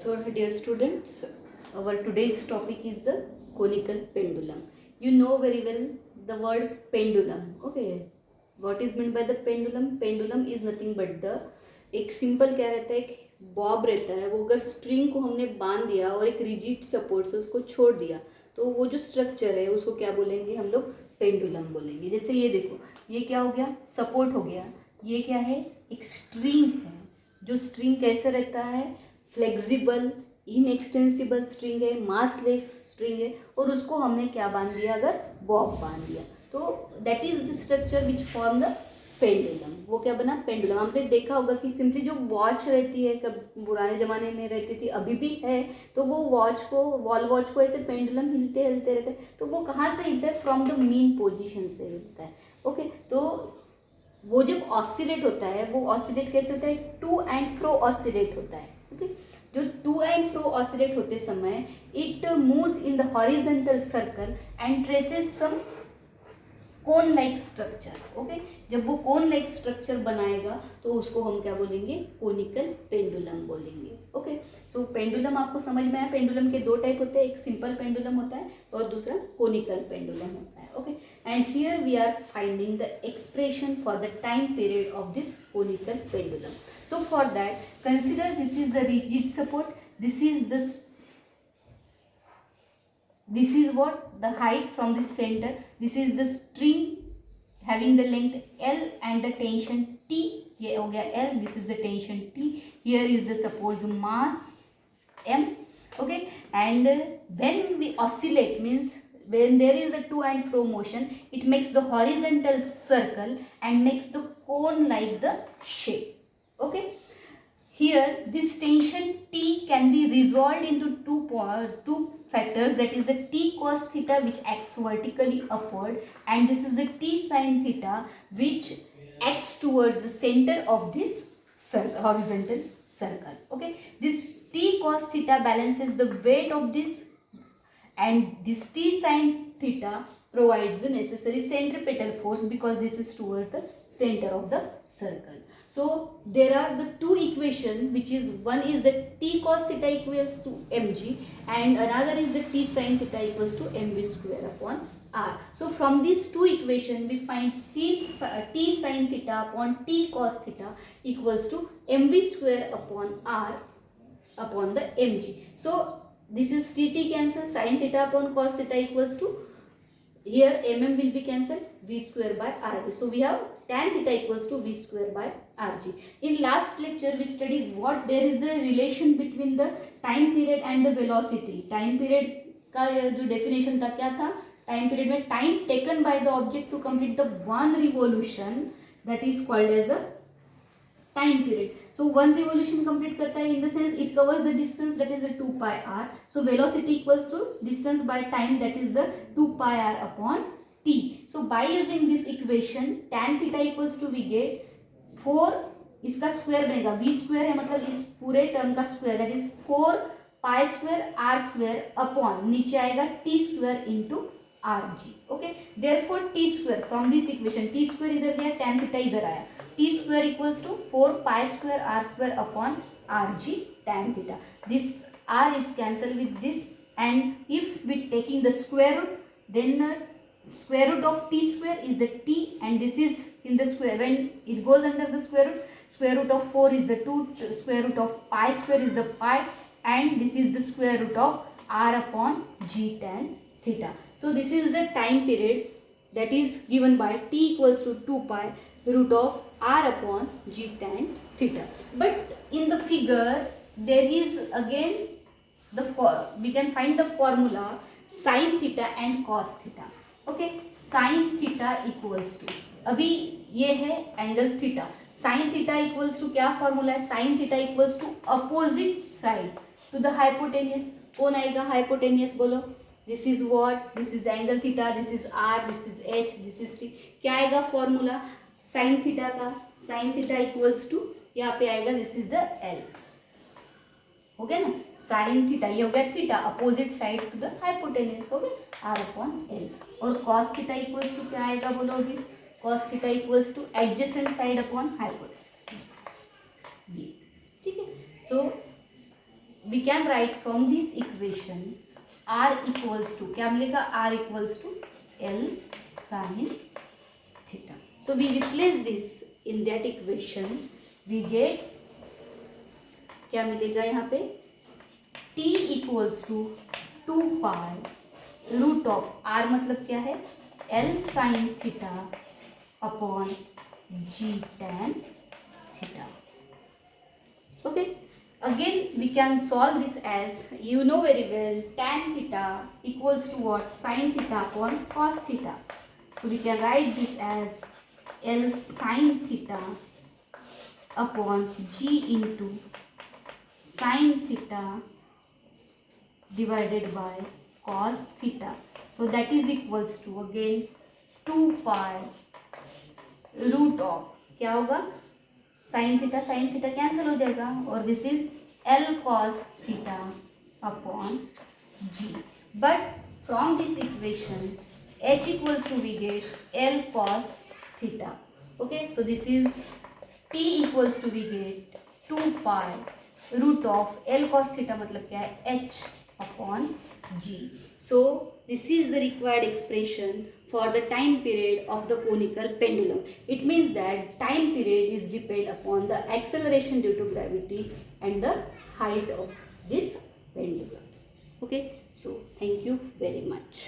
So, dear students, our today's topic is the conical pendulum. You know very well the word pendulum. Okay, what is meant by the pendulum? Pendulum is nothing but the एक simple क्या रहता है, एक Bob रहता है, वो अगर string को हमने बांध दिया और एक रिजिड सपोर्ट से उसको छोड़ दिया तो वो जो स्ट्रक्चर है उसको क्या बोलेंगे हम लोग? पेंडुलम बोलेंगे. जैसे ये देखो, ये क्या हो गया? सपोर्ट हो गया. ये क्या है? एक स्ट्रिंग है. जो स्ट्रिंग कैसे रहता है? फ्लेक्सिबल इनएक्सटेंसिबल स्ट्रिंग है, मासलेस स्ट्रिंग है, और उसको हमने क्या बांध दिया? अगर बॉब बांध दिया तो that is the structure which form the pendulum. वो क्या बना? पेंडुलम. आपने देखा होगा कि सिंपली जो वॉच रहती है, कब पुराने ज़माने में रहती थी, अभी भी है, तो वो वॉच को, वॉल वॉच को ऐसे पेंडुलम हिलते हिलते रहते हैं. तो वो कहाँ से हिलता है? फ्रॉम द मीन पोजिशन से हिलता है. ओके, तो वो जब ऑसिलेट होता है, वो ऑसिलेट कैसे होता है? टू एंड फ्रो ऑसिलेट होता है. ओके, जो टू एंड फ्रो ऑसिलेट होते समय it moves in the horizontal circle and traces some cone like structure. Okay, जब वो कोन लाइक स्ट्रक्चर बनाएगा तो उसको हम क्या बोलेंगे? कोनिकल पेंडुलम बोलेंगे. ओके, सो पेंडुलम आपको समझ में आया. पेंडुलम के दो टाइप होते हैं, एक सिंपल पेंडुलम होता है और दूसरा कोनिकल पेंडुलम होता है. Okay, and here we are finding the expression for the time period of this conical pendulum. So for that, consider this is the rigid support, this is what? The height from the center, this is the string having the length L and the tension T. ये हो गया L, this is the tension T. Here is the suppose mass M. Okay, and when we oscillate, means when there is a to and fro motion, it makes the horizontal circle and makes the cone like the shape. Okay, here this tension T can be resolved into two factors, that is the T cos theta which acts vertically upward, and this is the T sin theta which acts towards the center of this horizontal circle. Okay, this T cos theta balances the weight of this, and this T sin theta provides the necessary centripetal force because this is toward the center of the circle. So there are the two equations, which is one is the T cos theta equals to mg and another is the T sin theta equals to mv square upon r. So from these two equations we find T sin theta upon T cos theta equals to mv square upon r upon the mg. So this is T cancel, sin theta upon cos theta equals to, here mm will be cancelled, v square by rg. So we have tan theta equals to v square by rg. In last lecture we studied what there is the relation between the time period and the velocity. Time period का जो definition था क्या था? Time period में time taken by the object to complete the one revolution, that is called as the time period. So one revolution complete करता है, in the sense it covers the distance, that is the 2 pi r. So velocity equals to distance by time, that is the 2 pi r upon t. So by using this equation tan theta equals to we get 4, इसका square बनेगा, v square है मतलब इस पूरे term का square, that is 4 pi square r square upon नीचे आएगा t square into rg. Okay, therefore t square from this equation, t square इधर गया, tan थीटा इधर आया, t square equals to 4 pi square r square upon rg tan theta. This r is cancelled with this, and if we taking the square root, then square root of t square is the t, and this is in the square, when it goes under the square root of 4 is the 2, square root of pi square is the pi, and this is the square root of r upon g tan theta. So this is the time period that is given by t equals to 2 pi root of r upon g tan theta. But in the figure there is again we can find the formula sin theta and cos theta. Okay, sin theta equals to, अभी ये है angle theta, sin theta equals to क्या formula है? sin theta equals to opposite side to the hypotenuse. कौन आएगा hypotenuse? बोलो. This is what? This is angle theta, this is R, this is H, this is T. क्या आएगा formula sine theta का? Sine theta equals to यहाँ पे आएगा, this is the L. हो गया ना, साइन थीटा, ये हो गया theta opposite side to the hypotenuse, हो गया आर अपॉन एल. और कॉस थीटा इक्वल्स टू क्या आएगा? बोलो अभी. Cos theta equals to adjacent side upon hypotenuse. ठीक है. सो we can write from this equation r equals to, क्या मिलेगा, r equals to L sin theta. So we replace this in that equation, we get क्या मिलेगा यहाँ पे, t equals to 2 pi root of r मतलब क्या है, L sin theta upon g tan theta. Okay, again we can solve this as, you know very well, tan theta equals to what, sin theta upon cos theta. So we can write this as L sin theta upon g into sin theta divided by cos theta. So that is equals to again 2 pi root of, क्या होगा, sine theta cancel हो जाएगा, और this is L cos theta upon G. But from this equation H equals to we get L cos theta. Okay, so this is T equals to we get 2 pi root of L cos theta मतलब क्या है, H upon G. So this is the required expression for the time period of the conical pendulum. It means that time period is depend upon the acceleration due to gravity and the height of this pendulum. Okay, so thank you very much.